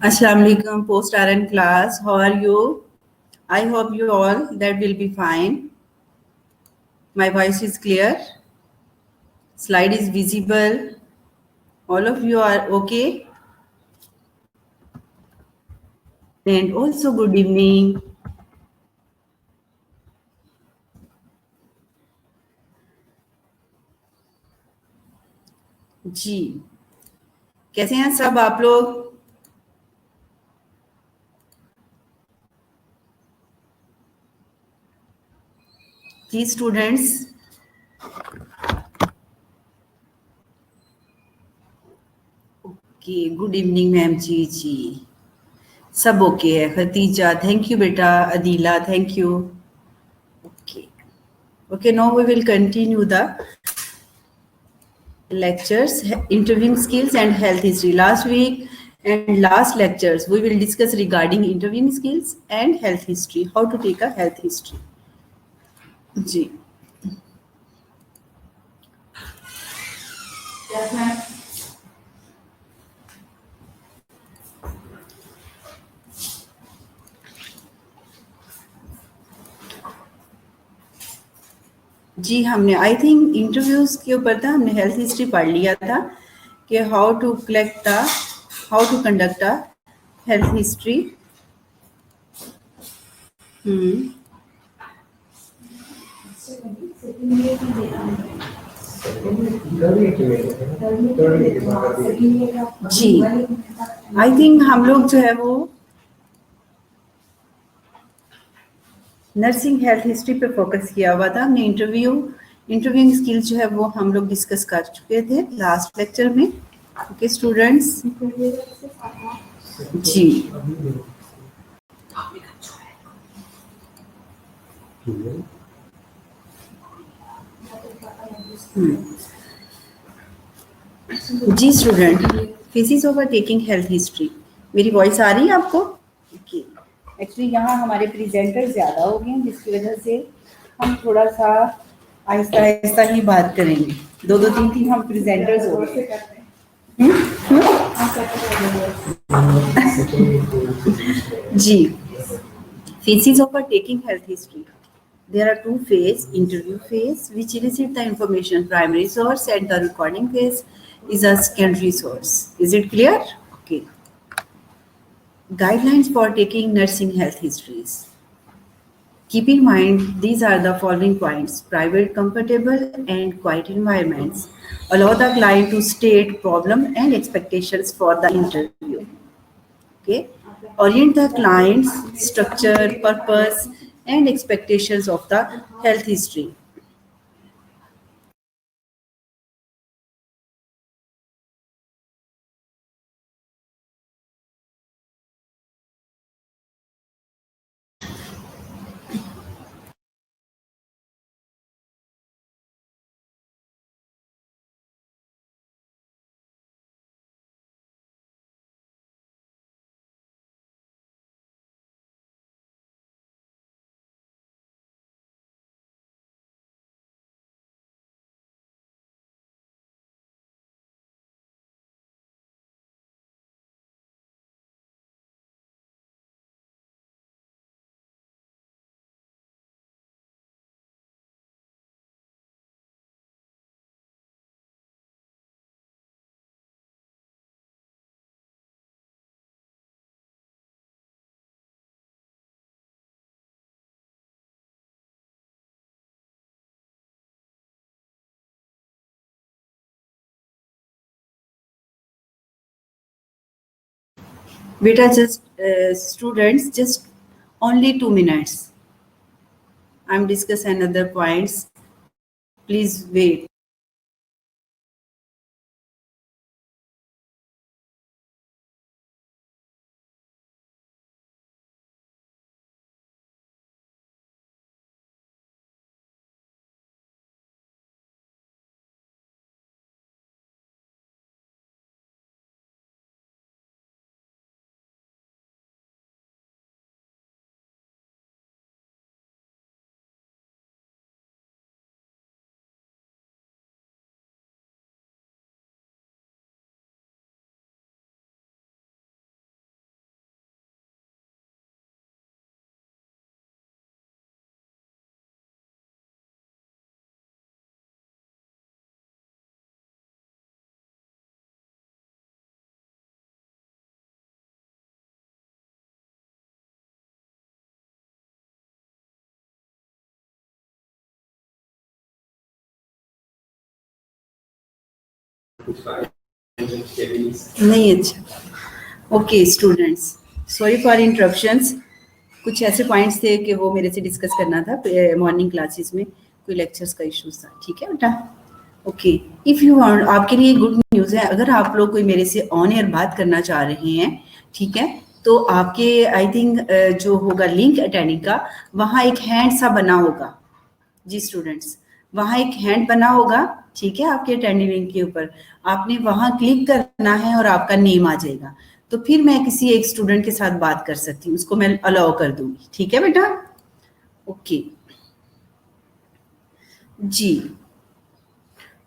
Assalamu alaikum, post RN class. How are you? I hope you all that will be fine. My voice is clear. Slide is visible. All of you are okay. And also good evening. जी कैसे हैं सब आप लोग? जी students, okay, good evening ma'am जी सब okay है. Khatija, thank you बेटा. Adeela, thank you. Okay, now we will continue the lectures, interviewing skills and health history. Last week and last lectures we will discuss regarding interviewing skills and health history, how to take a health history. जी जी हमने I think interviews के ऊपर था, हमने health history पढ़ लिया था कि how to collect the, how to conduct a health history. जी आई थिंक हम लोग जो है वो नर्सिंग हेल्थ हिस्ट्री पे फोकस किया हुआ था. हमने इंटरव्यूइंग स्किल्स जो है वो हम लोग डिस्कस कर चुके थे लास्ट लेक्चर में. Okay students. जी जी student, phases of taking health history. मेरी वॉइस आ रही है आपको? ओके. एक्चुअली यहाँ हमारे प्रेजेंटर ज़्यादा हो गए हैं जिसकी वजह से हम थोड़ा सा आहिस्ता आहिस्ता ही बात करेंगे. दो दो तीन तीन हम प्रेजेंटर्स हो गए. जी, phases of a taking health history. There are two phases: interview phase, which elicit the information primary source, and the recording phase is a secondary source. Is it clear? Okay. Guidelines for taking nursing health histories. Keep in mind these are the following points: private, comfortable, and quiet environments. Allow the client to state problem and expectations for the interview. Okay. Orient the client's structure, purpose, and expectations of the health history. Beta, just students, just only 2 minutes. I'm discussing another points. Please wait. नहीं, अच्छा। Okay students, sorry for interruptions. कुछ ऐसे points थे कि वो मेरे से discuss करना था मॉर्निंग क्लासेस में, कोई लेक्चर्स का इश्यूज था, ठीक है बेटा। ओके, इफ यू वांट, आपके लिए गुड न्यूज़ है, अगर आप लोग कोई मेरे से ऑन एयर बात करना चाह रहे हैं, ठीक है, तो आपके आई थिंक जो होगा लिंक अटेंडिंग का, वहाँ एक हैंड सा बना होगा। जी स्टूडेंट्स, वहाँ एक हैंड बना होगा, ठीक है, आपके अटेंडिंग लिंक के ऊपर आपने वहाँ क्लिक करना है और आपका नेम आ जाएगा। तो फिर मैं किसी एक स्टूडेंट के साथ बात कर सकती हूँ, उसको मैं अलाउ कर दूंगी, ठीक है बेटा। ओके जी,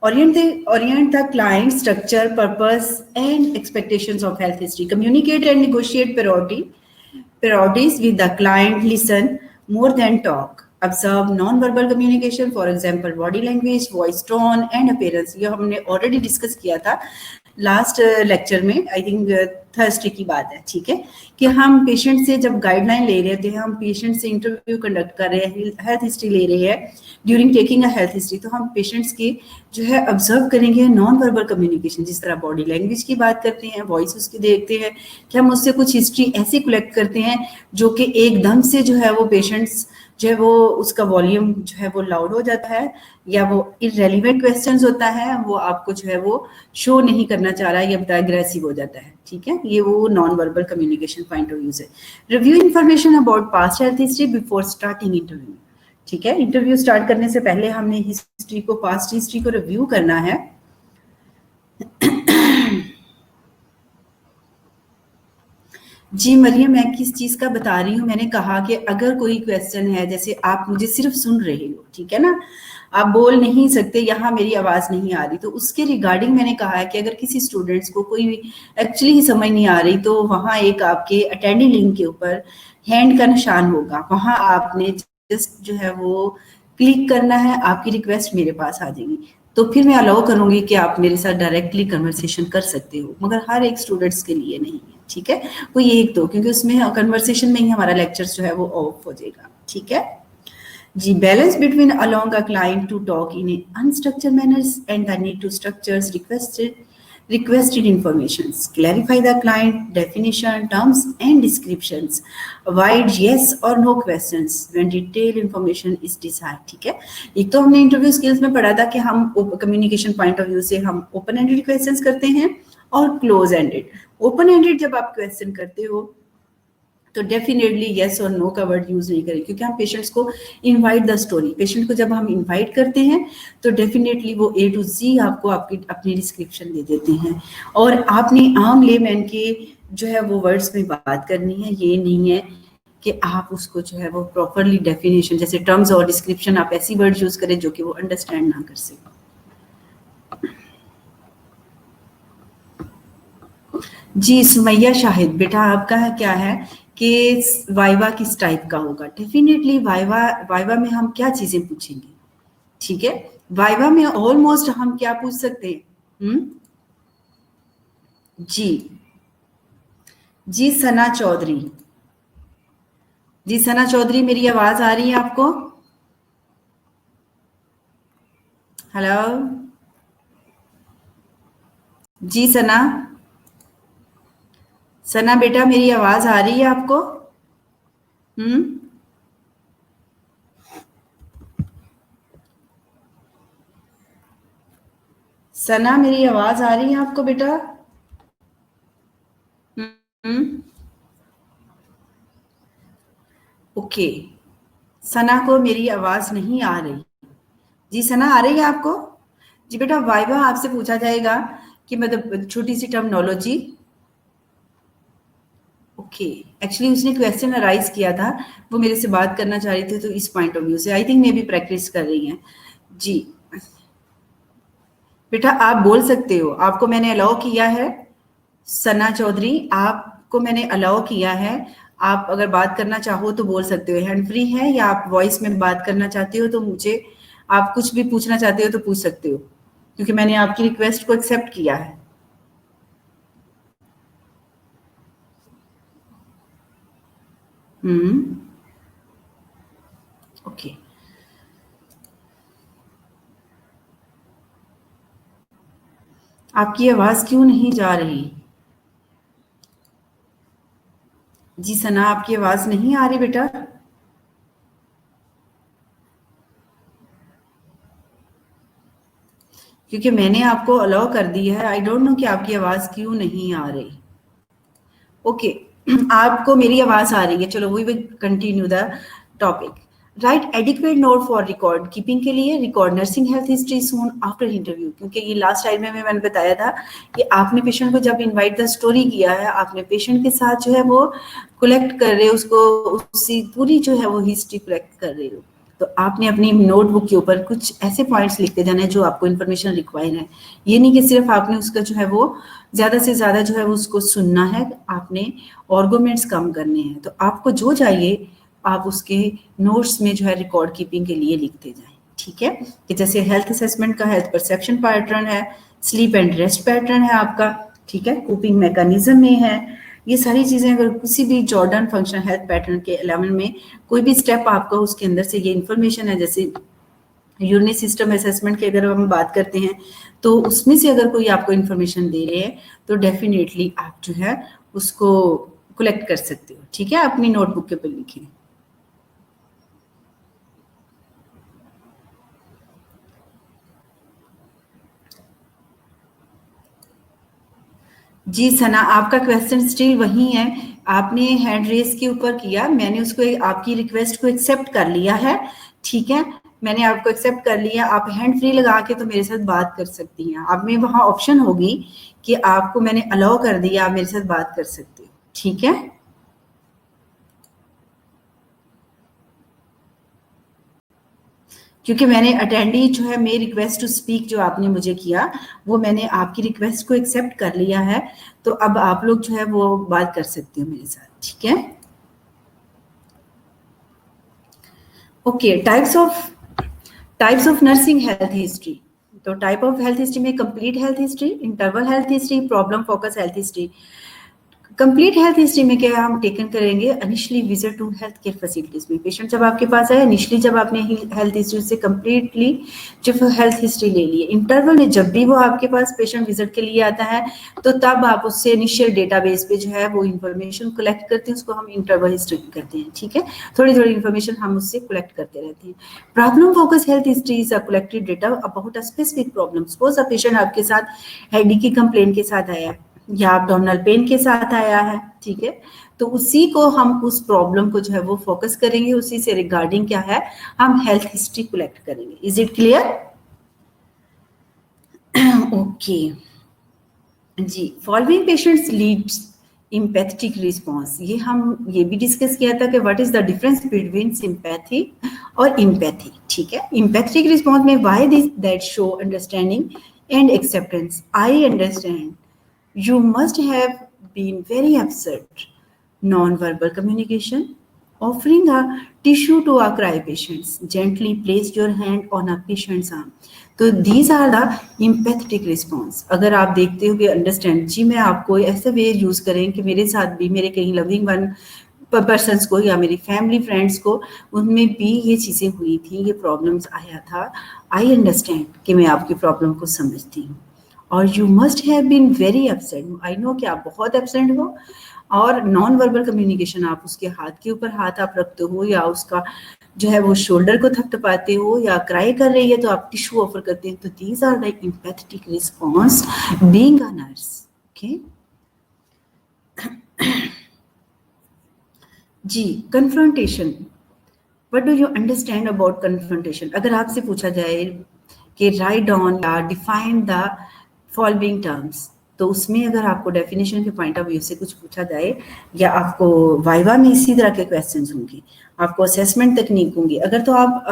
orient the client structure, purpose and expectations of health history, communicate and negotiate priorities with the client, listen more than talk, observe non-verbal communication, for example body language, voice tone and appearance। ये हमने already discuss किया था last lecture में, I think Thursday की बात है, ठीक है, कि हम पेशेंट से जब गाइडलाइन ले रहे थे, हम पेशेंट से इंटरव्यू कंडक्ट कर रहे हैं, हेल्थ हिस्ट्री ले रहे हैं, during taking a health history, तो हम पेशेंट्स की जो है ऑब्जर्व करेंगे नॉन वर्बल कम्युनिकेशन, जिस तरह बॉडी लैंग्वेज की बात करते हैं, वॉइस उसकी देखते हैं, कि हम उससे कुछ हिस्ट्री ऐसी कलेक्ट करते हैं जो कि एकदम से जो है वो पेशेंट्स जो है वो उसका वॉल्यूम जो है वो लाउड हो जाता है, या वो इरेलीवेंट क्वेश्चंस होता है, वो आपको जो है वो शो नहीं करना चाह रहा है, या अग्रेसिव हो जाता है, ठीक है, ये वो non verbal communication point of view है। Review information about past health history before starting interview, ठीक है, इंटरव्यू स्टार्ट करने से पहले हमने हिस्ट्री को, पास्ट हिस्ट्री को रिव्यू करना है। जी मरियम, मैं किस चीज का बता रही हूँ, मैंने कहा कि अगर कोई क्वेश्चन है, जैसे आप मुझे सिर्फ सुन रहे हो, ठीक है ना, आप बोल नहीं सकते, यहाँ मेरी आवाज नहीं आ रही, तो उसके रिगार्डिंग मैंने कहा है कि अगर किसी स्टूडेंट्स को कोई एक्चुअली ही समझ नहीं आ रही, तो वहाँ एक आपके अटेंडिंग लिंक के ऊपर हैंड का निशान होगा, वहाँ आपने जस्ट जो है वो क्लिक करना है, आपकी रिक्वेस्ट मेरे पास आ जाएगी, तो फिर मैं अलाउ करूंगी कि आप मेरे साथ डायरेक्टली कन्वर्सेशन कर सकते हो, मगर हर एक स्टूडेंट्स के लिए नहीं है, ठीक है, कोई एक दो, क्योंकि उसमें कन्वर्सेशन में ही हमारा लेक्चर जो है वो ऑफ हो जाएगा, ठीक है जी। Balance between along a client to talk in a unstructured manners and the need to structures requested informations, clarify the client definition, terms and descriptions, avoid yes or no questions when detailed information is desired, ठीक है। एक तो हमने interview skills में पढ़ा था कि हम कम्युनिकेशन पॉइंट ऑफ व्यू से हम ओपन एंडेड क्वेश्चंस करते हैं और क्लोज एंडेड। ओपन एंडेड जब आप क्वेश्चन करते हो तो डेफिनेटली येस और नो का वर्ड यूज नहीं करें, क्योंकि हम पेशेंट्स को इनवाइट द स्टोरी, पेशेंट को जब हम इनवाइट करते हैं तो डेफिनेटली वो ए टू जी आपको आपकी अपनी डिस्क्रिप्शन दे देते हैं, और आपने आम लेमैन के जो है वो वर्ड्स में बात करनी है, ये नहीं है कि आप उसको जो है वो प्रॉपरली डेफिनेशन, जैसे टर्म्स और डिस्क्रिप्शन, आप ऐसी वर्ड यूज करें जो कि वो अंडरस्टैंड ना कर सके। जी सुमैया शाहिद, बेटा आपका क्या है कि वाइवा किस टाइप का होगा? डेफिनेटली वाइवा, वाइवा में हम क्या चीजें पूछेंगे, ठीक है, वाइवा में ऑलमोस्ट हम क्या पूछ सकते हैं? जी जी सना चौधरी, जी सना चौधरी, मेरी आवाज आ रही है आपको? हेलो जी सना, सना बेटा मेरी आवाज आ रही है आपको? सना मेरी आवाज आ रही है आपको बेटा? ओके, सना को मेरी आवाज नहीं आ रही। जी सना आ रही है आपको? जी बेटा, वाइवा आपसे पूछा जाएगा कि मतलब छोटी सी टर्मिनोलॉजी। ओके, एक्चुअली उसने क्वेश्चन अराइज किया था, वो मेरे से बात करना चाह रही थी, तो इस पॉइंट ऑफ व्यू से आई थिंक मे भी प्रैक्टिस कर रही हैं। जी बेटा आप बोल सकते हो, आपको मैंने अलाउ किया है। सना चौधरी, आपको मैंने अलाउ किया है, आप अगर बात करना चाहो तो बोल सकते हो, हैंड फ्री है, या आप वॉइस में बात करना चाहते हो तो मुझे आप कुछ भी पूछना चाहते हो तो पूछ सकते हो, क्योंकि मैंने आपकी रिक्वेस्ट को एक्सेप्ट किया है। ओके, आपकी आवाज क्यों नहीं जा रही? जी सना, आपकी आवाज नहीं आ रही बेटा। क्योंकि मैंने आपको अलाउ कर दिया है, आई डोंट नो कि आपकी आवाज क्यों नहीं आ रही। ओके, आपको मेरी आवाज आ रही है, चलो we will continue the topic. Write adequate note for record keeping के लिए, record nursing health history soon after interview, क्योंकि ये लास्ट टाइम में मैंने बताया था कि आपने पेशेंट को जब इनवाइट द स्टोरी किया है, आपने पेशेंट के साथ जो है वो कलेक्ट कर रहे हो, उसको उसकी पूरी जो है वो हिस्ट्री कलेक्ट कर रहे हो। तो आपने अपनी नोटबुक के ऊपर कुछ ऐसे पॉइंट्स लिखते जाना है जो आपको इन्फॉर्मेशन रिक्वायर है। ये नहीं कि सिर्फ आपने उसका जो है वो ज़्यादा से ज़्यादा जो है वो उसको सुनना है, आपने आर्गुमेंट्स कम करने हैं। तो आपको जो चाहिए आप उसके नोट्स में जो है रिकॉर्ड कीपिंग के लिए लिखते जाएं, ठीक है? कि जैसे हेल्थ असेसमेंट का हेल्थ परसेप्शन पैटर्न है, स्लीप एंड रेस्ट पैटर्न है आपका, ठीक है? कोपिंग मैकेनिज्म में है, ये सारी चीज़ें अगर किसी भी जॉर्डन फंक्शन हेल्थ पैटर्न के एलिमेंट में कोई भी स्टेप आपका उसके अंदर से ये इन्फॉर्मेशन है, जैसे यूरिनरी सिस्टम असेसमेंट की अगर हम बात करते हैं तो उसमें से अगर कोई आपको इन्फॉर्मेशन दे रहे हैं तो डेफिनेटली आप जो है उसको कलेक्ट कर सकते हो, ठीक है? अपनी नोटबुक के ऊपर लिखें। जी सना, आपका क्वेश्चन स्टिल वही है। आपने हैंड रेस के ऊपर किया, मैंने उसको आपकी रिक्वेस्ट को एक्सेप्ट कर लिया है, ठीक है? मैंने आपको एक्सेप्ट कर लिया, आप हैंड फ्री लगा के तो मेरे साथ बात कर सकती हैं। आप में वहाँ ऑप्शन होगी कि आपको मैंने अलाउ कर दिया, आप मेरे साथ बात कर सकते हो, ठीक है? क्योंकि मैंने अटेंडी जो है मेरी रिक्वेस्ट टू स्पीक जो आपने मुझे किया, वो मैंने आपकी रिक्वेस्ट को एक्सेप्ट कर लिया है। तो अब आप लोग जो है वो बात कर सकते हो मेरे साथ, ठीक है? Okay, types of nursing health history. तो टाइप ऑफ हेल्थ हिस्ट्री में complete health history, interval health history, problem focus health history. Complete health history में क्या हम टेकन करेंगे? Initially visit to health care facilities में पेशेंट जब आपके पास आया, इनिशियली जब आपने हेल्थ हिस्ट्री से कंप्लीटली जो हेल्थ हिस्ट्री ले ली। इंटरवल में जब भी वो आपके पास पेशेंट विजिट के लिए आता है तो तब आप उससे इनिशियल डेटाबेस पे जो है वो इन्फॉर्मेशन कलेक्ट करते हैं, उसको हम इंटरवल हिस्ट्री करते हैं, ठीक है? थोड़ी थोड़ी इन्फॉर्मेशन हम उससे कलेक्ट करते रहते हैं। Problem focus health history is a collected data about a specific problem. Suppose a patient आपके साथ हेडेक की कंप्लेन के साथ आया या एब्डोमिनल पेन के साथ आया है, ठीक है? तो उसी को हम उस प्रॉब्लम को जो है वो फोकस करेंगे, उसी से रिगार्डिंग क्या है हम हेल्थ हिस्ट्री कलेक्ट करेंगे। Is it clear? ओके जी, following patients leads empathetic response. ये हम ये भी डिस्कस किया था कि what is the difference between sympathy और इम्पैथी, ठीक है? इम्पैथेटिक रिस्पॉन्स में why this that show understanding and acceptance. I understand you must have been very upset. Non-verbal communication. Offering a tissue to a cry patients. Gently place your hand on a patient's arm. तो these are the empathetic response. अगर आप देखते हो कि understand जी, मैं आपको ऐसे वे use करें कि मेरे साथ भी मेरे कहीं लविंग वन पर्सन्स को या मेरी फैमिली फ्रेंड्स को उनमें भी ये चीज़ें हुई थी, ये प्रॉब्लम्स आया था। आई अंडरस्टैंड कि मैं आपकी प्रॉब्लम को समझती हूँ। और you must have been very absent. I know कि आप बहुत एब्सेंट हो। और नॉन वर्बल कम्युनिकेशन, आप उसके हाथ के ऊपर हाथ आप रखते हो या उसका जो है वो शोल्डर को थपथपाते हो या क्राई कर रही है तो आप टिश्यू ऑफर करते हैं। तो these are the empathetic response being a nurse, okay? जी, confrontation. What do you understand about confrontation? अगर आपसे पूछा जाए कि राइट डाउन या डिफाइन द फॉलोइंग टर्म्स, तो उसमें अगर आपको डेफिनेशन के पॉइंट ऑफ व्यू से कुछ पूछा जाए या आपको वाइवा में इसी तरह के क्वेश्चंस होंगे, आपको असेसमेंट तकनीक होंगी। अगर तो आप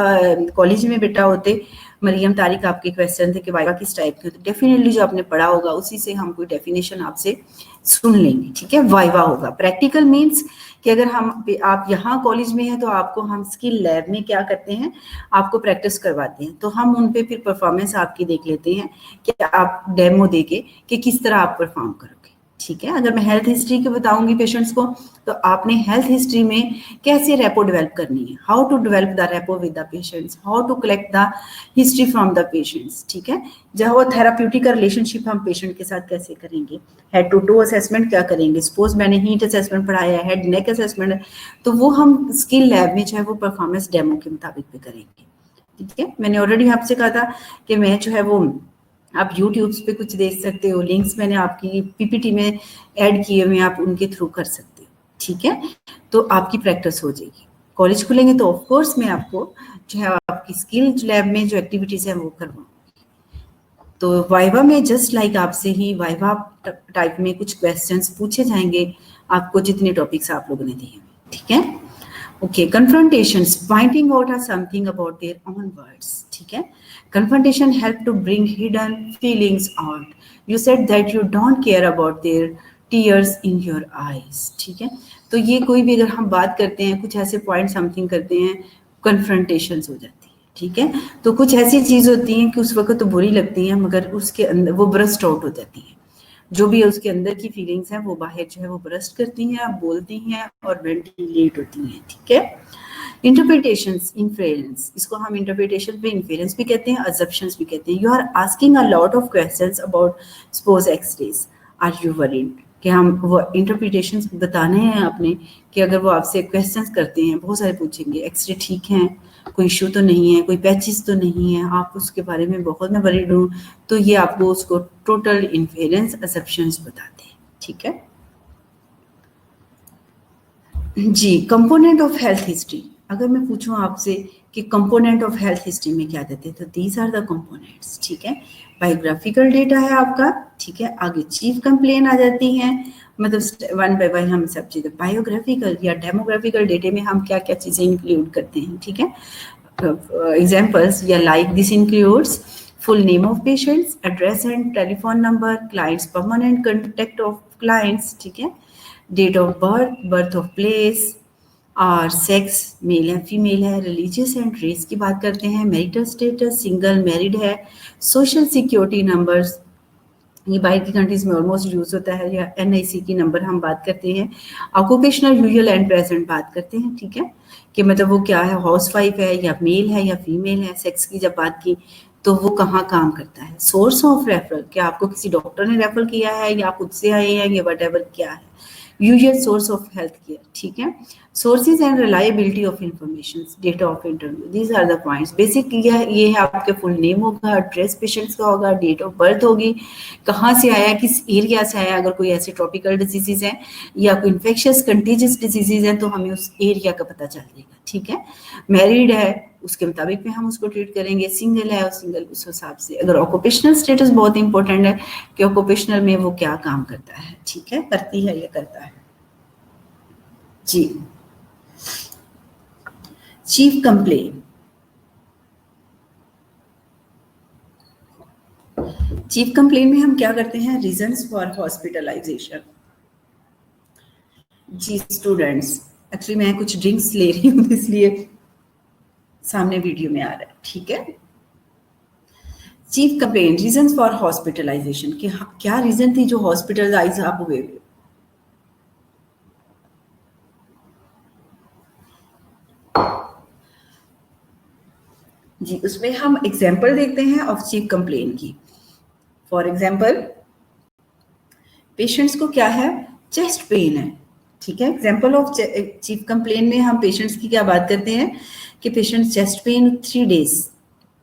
कॉलेज में बेटा होते, मरियम तारिक आपके क्वेश्चन थे कि वाइवा किस टाइप के होते, डेफिनेटली जो आपने पढ़ा होगा उसी से हम कोई डेफिनेशन आपसे सुन लेंगे, ठीक है? वाइवा होगा। प्रैक्टिकल मीन्स कि अगर हम आप यहाँ कॉलेज में हैं तो आपको हम स्किल लैब में क्या करते हैं, आपको प्रैक्टिस करवाते हैं। तो हम उन पे फिर परफॉर्मेंस आपकी देख लेते हैं कि आप डेमो देके कि किस तरह आप परफॉर्म करोगे, ठीक है। अगर मैं हेल्थ हिस्ट्री की बताऊंगी पेशेंट्स को, तो आपने हेल्थ हिस्ट्री में कैसे रेपो डेवलप करनी है, how to develop the rapport with the patients, how to collect the history from the patients. ठीक है। जहाँ वो थेराप्यूटिक का रिलेशनशिप हम पेशेंट के साथ कैसे करेंगे, हेड टू टो असेसमेंट क्या करेंगे, सपोज मैंने हीट असेसमेंट पढ़ाया है, हेड नेक असेसमेंट है, तो वो हम स्किल लैब में चाहे वो परफॉर्मेंस डेमो के मुताबिक भी करेंगे। ठीक है। मैंने ऑलरेडी आपसे कहा था कि मैं जो है वो, आप यूट्यूब पे कुछ देख सकते हो, लिंक्स मैंने आपकी पीपीटी में ऐड किए हुए, आप उनके थ्रू कर सकते हो। ठीक है। तो आपकी प्रैक्टिस हो जाएगी। कॉलेज खुलेंगे तो ऑफ कोर्स मैं आपको जो है आपकी स्किल लैब में जो एक्टिविटीज है वो करवाऊंगी। तो वाइवा में जस्ट लाइक आपसे ही वाइवा टाइप में कुछ क्वेश्चंस पूछे जाएंगे, आपको जितने टॉपिक्स आप लोगों ने दिए। ठीक है। Okay, confrontations, pointing out something about their own words. ठीक है। Confrontation help to bring hidden feelings out. You said that you don't care about their tears in your eyes. ठीक है। तो ये कोई भी अगर हम बात करते हैं, कुछ ऐसे पॉइंट समथिंग करते हैं, कन्फ्रंटेशंस हो जाती है। ठीक है। तो कुछ ऐसी चीज होती हैं कि उस वक्त तो बुरी लगती हैं, मगर उसके अंदर वो ब्रस्ट आउट हो जाती है। जो भी उसके अंदर की फीलिंग्स हैं वो बाहर जो है वो ब्रस्ट करती हैं, बोलती हैं और वेंटिलेट होती हैं। ठीक है। इंटरप्रिटेशंस, इन्फेरेंस, इसको हम इंटरप्रिटेशन पे इन्फेरेंस भी कहते हैं, अजम्पशंस भी कहते हैं। You are asking a lot of questions about suppose X-rays, are you worried, कि हम वो इंटरप्रिटेशंस बताने हैं अपने, कि अगर वो आपसे क्वेश्चंस करते हैं, बहुत सारे पूछेंगे, एक्सरे ठीक है, कोई इशू तो नहीं है, कोई पैचेस तो नहीं है, आप उसके बारे में बहुत मैं वरीड हूँ, तो ये आपको उसको टोटल इन्फेरेंस असेप्शंस बताते हैं। ठीक है जी। कंपोनेंट ऑफ हेल्थ हिस्ट्री, अगर मैं पूछूं आपसे कि कंपोनेंट ऑफ हेल्थ हिस्ट्री में क्या देते हैं, तो दीज आर द कंपोनेंट्स। ठीक है। बायोग्राफिकल डेटा है आपका। ठीक है। आगे चीफ कंप्लेन आ जाती है, मतलब वन बाय वन हम सब चीजें, बायोग्राफिकल या डेमोग्राफिकल डेटे में हम क्या क्या चीजें इंक्लूड करते हैं। ठीक है। एग्जाम्पल्स या like this includes full name of patients, address and telephone number, clients permanent contact of clients, ठीक है, date of birth, birth of place, और सेक्स मेल है फीमेल है, रिलीजियस एंड रेस की बात करते हैं, मैरिटल स्टेटस सिंगल मैरिड है, सोशल सिक्योरिटी नंबर्स, ये बाहर की कंट्रीज में ऑलमोस्ट यूज होता है, या एनआईसी की नंबर हम बात करते हैं, ऑक्यूपेशनल यूजुअल एंड प्रेजेंट बात करते हैं। ठीक है। कि मतलब वो क्या है, हाउस वाइफ है या मेल है या फीमेल है, सेक्स की जब बात की तो वो कहाँ काम करता है, सोर्स ऑफ रेफरल, क्या आपको किसी डॉक्टर ने रेफर किया है या खुद से आए हैं, या वट क्या है, usual source of health care. ठीक है। Sources and reliability of information, data of interview, these are the points. Basic ये है आपके फुल नेम होगा, एड्रेस पेशेंट्स का होगा, डेट ऑफ बर्थ होगी, कहाँ से आया, किस एरिया से आया, अगर कोई ऐसे ट्रॉपिकल डिजीजेज हैं या कोई इन्फेक्शियस कंटीजियस डिजीजेज हैं तो हमें उस एरिया का पता चल जाएगा। ठीक है। मैरिड है उसके मुताबिक में हम उसको ट्रीट करेंगे, सिंगल है और सिंगल उस हिसाब से। अगर ऑक्यूपेशनल स्टेटस बहुत इंपॉर्टेंट है कि ऑक्यूपेशनल में वो क्या काम करता है। ठीक है। करती है या करता है जी। चीफ कंप्लेन, चीफ कंप्लेन में हम क्या करते हैं, रीजंस फॉर हॉस्पिटलाइजेशन। जी स्टूडेंट्स, एक्चुअली मैं कुछ ड्रिंक्स ले रही हूँ इसलिए सामने वीडियो में आ रहा है। ठीक है। Chief complaint, reasons for hospitalisation, कि क्या रीजन थी जो हॉस्पिटलाइज आप हुए। जी उसमें हम एग्जाम्पल देखते हैं ऑफ चीफ कंप्लेन की। फॉर एग्जाम्पल पेशेंट्स को क्या है, चेस्ट पेन है। ठीक है। एग्जाम्पल ऑफ चीफ कंप्लेन में हम पेशेंट्स की क्या बात करते हैं कि पेशेंट चेस्ट पेन 3 days,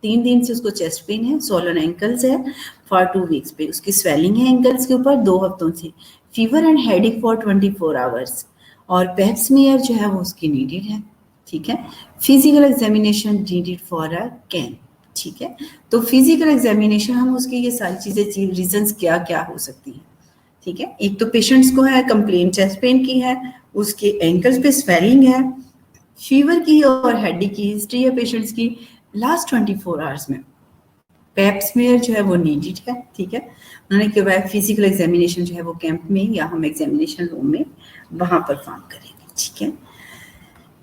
3 दिन से उसको चेस्ट पेन है, सोलन एंकल्स है फॉर 2 weeks पे, उसकी स्वेलिंग है एंकल्स के ऊपर 2 हफ्तों से, fever and headache for 24 hours, और पेप्समियर जो है वो उसकी नीडेड है। ठीक है। Physical examination needed for a can. ठीक है। तो फिजिकल एग्जामिनेशन हम उसकी ये सारी चीजें रीजंस क्या क्या हो सकती हैं। ठीक है। एक तो पेशेंट्स को है कंप्लेन चेस्ट पेन की है, उसके एंकल्स पे स्वेलिंग है, फीवर की और हेडेक की हिस्ट्री है पेशेंट्स की लास्ट 24 hours में, पेप्समियर जो है वो नीडेड है। ठीक है। उन्होंने के बाद फिजिकल एग्जामिनेशन जो है वो कैंप में या हम एग्जामिनेशन रूम में वहां परफॉर्म करेंगे। ठीक है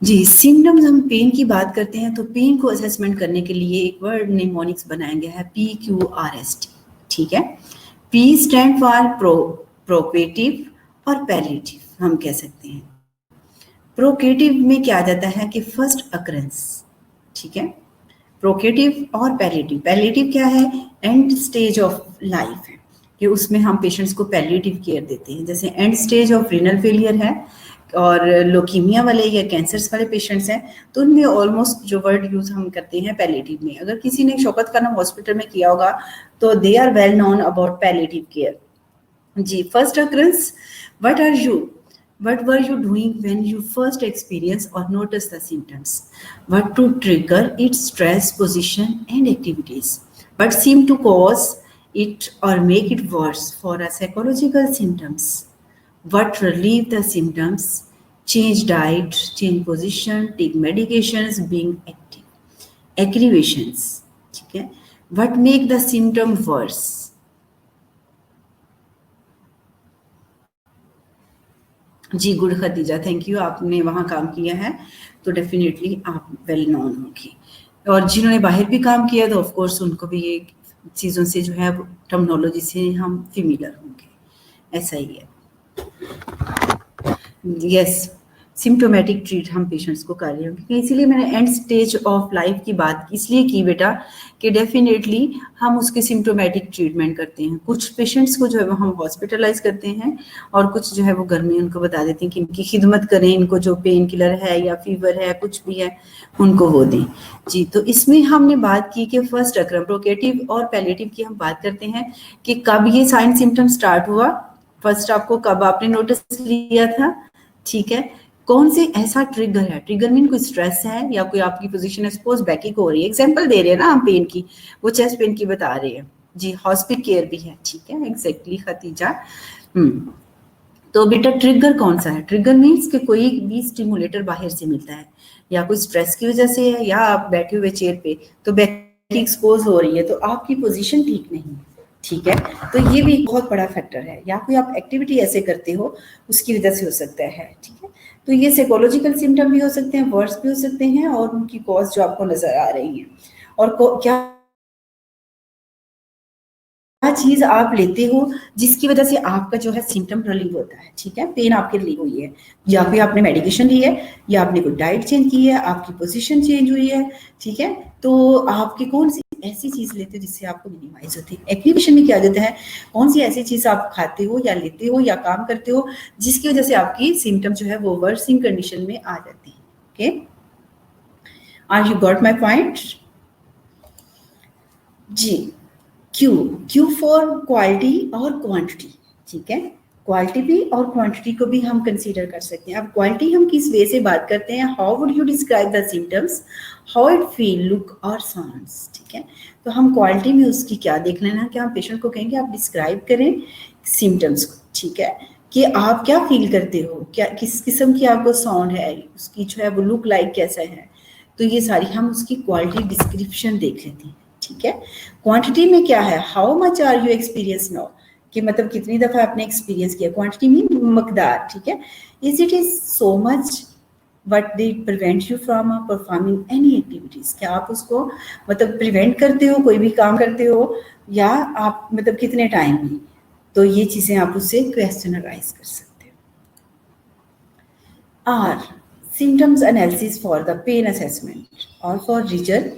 जी। सिम्टम्स, हम पेन की बात करते हैं तो पेन को असेसमेंट करने के लिए एक वर्ड निमोनिक्स बनाया गया है, PQRST। ठीक है। P स्टैंड फॉर प्रोकेटिव और पैलिएटिव हम कह सकते हैं। प्रोकेटिव में क्या आ जाता है कि फर्स्ट अकरेंस, ठीक है। प्रोकेटिव और पैलिएटिव, पैलिएटिव क्या है, एंड स्टेज ऑफ लाइफ है कि उसमें हम पेशेंट्स को पैलिएटिव केयर देते हैं। जैसे and stage of renal failure है और लोकीमिया वाले या कैंसर्स वाले पेशेंट्स हैं, तो उनमें ऑलमोस्ट जो वर्ड यूज हम करते हैं पैलिएटिव में। अगर किसी ने शौकत का नाम हॉस्पिटल में किया होगा तो they are well known about palliative care. जी, first occurrence, what were you doing when you first experienced or noticed the symptoms? What to trigger its stress, position, and activities? What seem to cause it or make it worse for a psychological symptoms? What relieve the symptoms? Change diet, change position, take medications, being active. Aggravations, ठीक है? What make the symptom worse? जी, good Khadija, thank you, आपने वहाँ काम किया है तो definitely आप वेल नोन होगी। और जिन्होंने बाहर भी काम किया तो ऑफ कोर्स उनको भी ये चीज़ों से जो है टर्मिनोलॉजी से हम फेमिलियर होंगे, ऐसा ही है। यस, सिम्टोमेटिक ट्रीट हम पेशेंट्स को कर रहे होंगे, इसीलिए मैंने एंड स्टेज ऑफ लाइफ की बात इसलिए की बेटा कि डेफिनेटली हम उसके सिम्टोमेटिक ट्रीटमेंट करते हैं। कुछ पेशेंट्स को जो है वो हम हॉस्पिटलाइज करते हैं और कुछ जो है वो घर में उनको बता देते हैं कि इनकी खिदमत करें, इनको जो पेन किलर है या फीवर है कुछ भी है उनको वो दें। जी, तो इसमें हमने बात की कि फर्स्ट अक्रम प्रोकेटिव और पैलिएटिव की हम बात करते हैं कि कब ये साइन सिम्टम स्टार्ट हुआ, फर्स्ट आपको कब आपने नोटिस लिया था, ठीक है। कौन से ऐसा ट्रिगर है, ट्रिगर मीन कोई स्ट्रेस है या कोई आपकी पोजीशन है, सपोज बैकिंग हो रही है, एग्जांपल दे रहे हैं ना हम पेन की, वो चेस्ट पेन की बता रहे हैं। जी, हॉस्पिटल केयर भी है, ठीक है, एग्जैक्टली खतीजा। तो बेटा ट्रिगर कौन सा है, ट्रिगर मीन्स कि कोई भी स्टिमुलेटर बाहर से मिलता है या कोई स्ट्रेस की वजह से है या आप बैठे हुए चेयर पे तो बैक एक्सपोज हो रही है तो आपकी पोजीशन ठीक नहीं है, ठीक है। तो ये भी एक बहुत बड़ा फैक्टर है, या कोई आप एक्टिविटी ऐसे करते हो उसकी वजह से हो सकता है, ठीक है। तो ये साइकोलॉजिकल सिम्टम भी हो सकते हैं, वर्ड्स भी हो सकते हैं और उनकी कॉज जो आपको नजर आ रही है और क्या चीज आप लेते हो जिसकी वजह से आपका जो है सिम्टम रिलीव होता है, ठीक है, पेन आपके रिलीव हुई है, या फिर आपने मेडिकेशन ली है या आपने कोई डाइट चेंज की है, आपकी पोजीशन चेंज हुई है, ठीक है। तो आपकी कौन सी ऐसी चीज लेते हो जिससे आपको मिनिमाइज होती है। एक्टिवेशन में क्या देता है, कौन सी ऐसी चीज आप खाते हो या लेते हो या काम करते हो जिसकी वजह से आपकी सिम्टम जो है वो वर्सिंग कंडीशन में आ जाती है। Okay, are you got my point? जी, क्यू फॉर क्वालिटी और क्वांटिटी, ठीक है। क्वालिटी भी और क्वांटिटी को भी हम कंसीडर कर सकते हैं। अब क्वालिटी हम किस वे से बात करते हैं, how would you describe the symptoms, how it feel, look और साउंड्स, ठीक है। तो हम क्वालिटी में उसकी क्या देख लेना कि हम पेशेंट को कहेंगे आप डिस्क्राइब करें सिम्टम्स को, ठीक है, कि आप क्या फील करते हो, क्या किस किस्म की आपको साउंड है, उसकी जो है वो लुक लाइक कैसा है, तो ये सारी हम उसकी क्वालिटी डिस्क्रिप्शन देख लेते हैं, ठीक है। क्वांटिटी में क्या है, how much are you experience now, कि मतलब कितनी दफा आपने एक्सपीरियंस किया, क्वांटिटी मीन मकदार, ठीक है। Is it is so much but they prevent you from performing any activities, क्या आप उसको मतलब प्रिवेंट करते हो, कोई भी काम करते हो, या आप मतलब कितने टाइम में, तो ये चीजें आप उससे क्वेश्चनराइज कर सकते हो। R symptoms analysis for the pain assessment और फॉर रीजन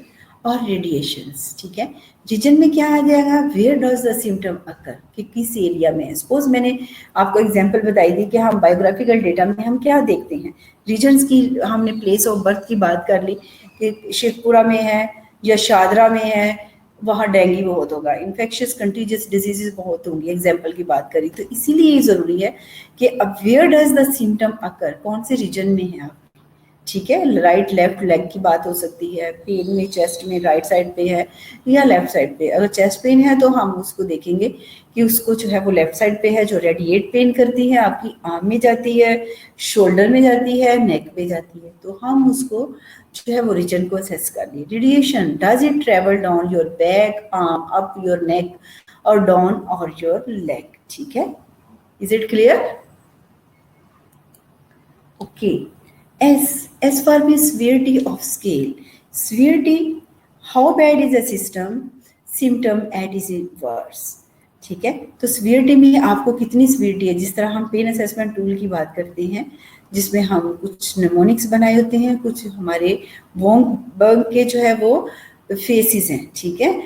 और रेडिएशंस, ठीक है। रीजन में क्या आ जाएगा, where does the symptom occur, कि किस एरिया में। सपोज मैंने आपको एग्जांपल बताई थी कि हम बायोग्राफिकल डेटा में हम क्या देखते हैं, रीजन्स की हमने प्लेस ऑफ बर्थ की बात कर ली कि शेखपुरा में है या शादरा में है, वहाँ डेंगू बहुत होगा, इन्फेक्शियस कंटीजियस डिजीजेस बहुत होंगी, एग्जाम्पल की बात करी। तो इसीलिए ये जरूरी है कि अब वेयर डज द सिम्टम अकर, कौन से रीजन में है आप, ठीक है। राइट लेफ्ट लेग की बात हो सकती है, पेन में चेस्ट में राइट साइड पे है या लेफ्ट साइड पे। अगर चेस्ट पेन है तो हम उसको देखेंगे कि उसको जो है वो लेफ्ट साइड पे है, जो रेडिएट पेन करती है, आपकी आर्म में जाती है, शोल्डर में जाती है, नेक पे जाती है, तो हम उसको जो है वो रीजन को असेस कर लिए। Radiation, does it travel down your back, arm, up your neck और डाउन और योर लेग, ठीक है। Is it clear? Okay. As for the severity of scale, severity, how bad is the symptom at its worst, ठीक है। तो severity में आपको कितनी सीवियरिटी है, जिस तरह हम पेन असेसमेंट टूल की बात करते हैं जिसमें हम कुछ निमोनिक्स बनाए होते हैं, कुछ हमारे बर्ग के जो है वो फेसिस हैं, ठीक है,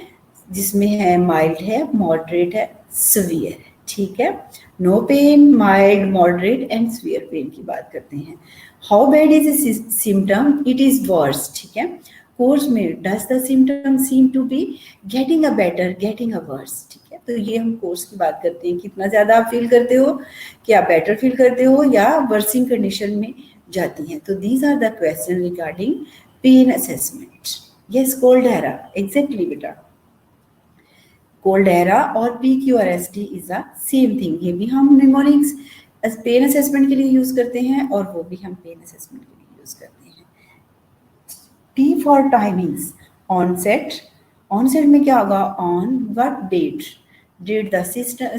जिसमें है माइल्ड है, मॉडरेट है, सीवियर है, ठीक है। No pain, mild, moderate and severe pain की बात करते हैं। How bad is a symptom, it is worse, ठीक है। कोर्स में does the symptom seem to be getting a better, getting a worse, ठीक है। तो ये हम कोर्स की बात करते हैं, कितना ज्यादा आप फील करते हो, कि आप बेटर फील करते हो या वर्सिंग कंडीशन में जाती हैं। तो these are the question regarding pain assessment. Yes, COLDERRA, exactly बेटा, कोल्डेरा और PQRST is a same thing. ये भी हम निमोनिक्स पेन असेसमेंट के लिए यूज करते हैं और वो भी हम पेन असेसमेंट के लिए यूज करते हैं। T for timings, onset, onset में क्या होगा, on what date, did the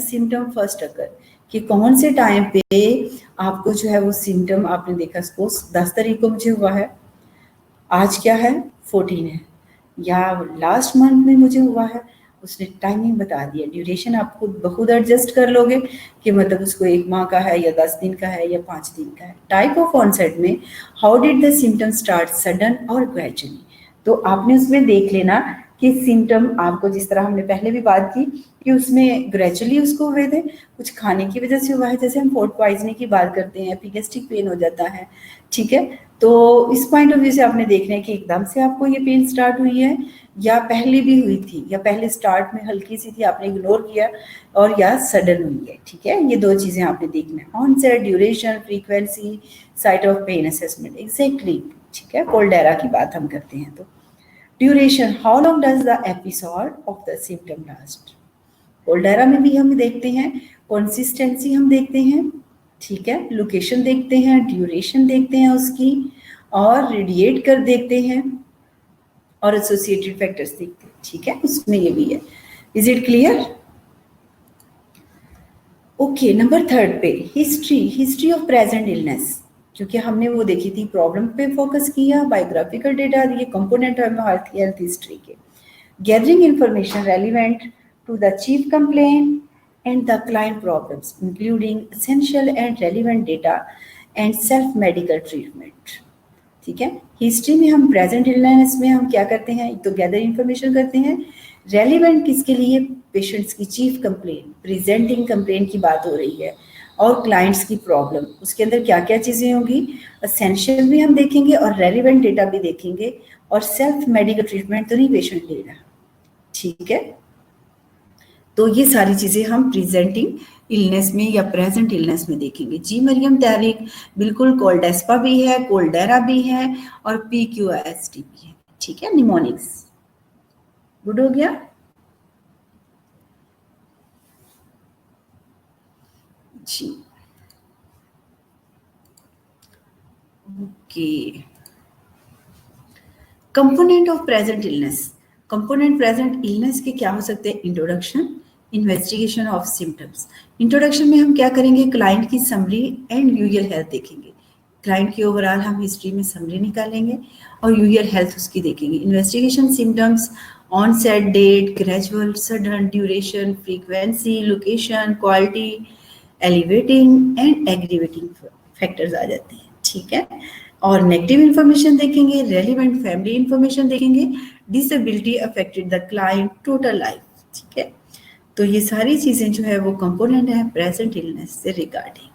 symptom first occur, कि कौन से टाइम पे आपको जो है वो सिम्टम आपने देखा, सपोज 10 तारीख को मुझे हुआ है, आज क्या है 14 है, या लास्ट मंथ में मुझे हुआ है, उसने टाइमिंग बता दिया। ड्यूरेशन आप खुद एडजस्ट कर लोगे कि मतलब उसको 1 माह का है या 10 दिन का है या 5 दिन का है। टाइप ऑफ ऑनसेट में how did the symptom start, sudden और ग्रेजुअली, तो आपने उसमें देख लेना कि सिम्टम आपको, जिस तरह हमने पहले भी बात की कि उसमें ग्रेजुअली उसको हुए थे, कुछ खाने की वजह से हुआ है, जैसे हम फूड पॉइजनिंग की बात करते हैं, एपिगेस्टिक पेन हो जाता है, ठीक है। तो इस पॉइंट ऑफ व्यू से आपने देखना है कि एकदम से आपको ये पेन स्टार्ट हुई है या पहले भी हुई थी, या पहले स्टार्ट में हल्की सी थी आपने इग्नोर किया, और या सडन हुई है, ठीक है। ये 2 चीजें आपने देखना है, onset, duration, frequency, site of pain assessment, exactly, ठीक है। कोल्डेरा की बात हम करते हैं तो duration, how long does the episode of the symptom last. COLDERRA में भी हम देखते हैं, कंसिस्टेंसी हम देखते हैं, ठीक है, लोकेशन देखते हैं, ड्यूरेशन देखते हैं उसकी, और रेडिएट कर देखते हैं, और एसोसिएटेड फैक्टर्स देखते हैं, ठीक है, उसमें ये भी है। Is it clear? Okay, number 3 पे हिस्ट्री ऑफ प्रेजेंट इलनेस, क्योंकि हमने वो देखी थी, प्रॉब्लम पे फोकस किया, बायोग्राफिकल डेटा, ये कंपोनेंट है हेल्थ हिस्ट्री के। Gathering information relevant to the chief complaint and the client problems, including essential and relevant data and self medical treatment, ठीक है। हिस्ट्री में हम प्रेजेंट इलनेस में हम क्या करते हैं, तो गैदर इंफॉर्मेशन करते हैं, रेलिवेंट किसके लिए, पेशेंट्स की चीफ कंप्लेंट, प्रेजेंटिंग कंप्लेंट की बात हो रही है, और क्लाइंट्स की प्रॉब्लम, उसके अंदर क्या क्या चीजें होंगी, एसेंशियल भी हम देखेंगे और रेलिवेंट डेटा भी देखेंगे, और सेल्फ मेडिकल ट्रीटमेंट तो नहीं पेशेंट ले रहा, ठीक है। तो ये सारी चीजें हम प्रेजेंटिंग इलनेस में या प्रेजेंट इलनेस में देखेंगे। जी मरियम तारिक, बिल्कुल, कोल्डेस्पा भी है, कोल्डेरा भी है, और PQRST भी है, ठीक है, निमोनिक्स। गुड हो गया जी, okay. Component of present illness, component present illness के क्या हो सकते हैं, introduction, investigation of symptoms. Introduction में हम क्या करेंगे, क्लाइंट की समरी एंड यूजुअल हेल्थ देखेंगे, क्लाइंट की ओवरऑल हम हिस्ट्री में समरी निकालेंगे और यूजुअल हेल्थ उसकी देखेंगे। Investigation, symptoms, onset date, gradual, sudden, duration, frequency, location, quality, elevating and aggravating factors आ जाते हैं, ठीक है। और नेगेटिव इंफॉर्मेशन देखेंगे, रेलिवेंट फैमिली इंफॉर्मेशन देखेंगे, disability affected the client, total life, ठीक है। तो ये सारी चीजें जो है वो कंपोनेंट है प्रेजेंट इलनेस से रिगार्डिंग।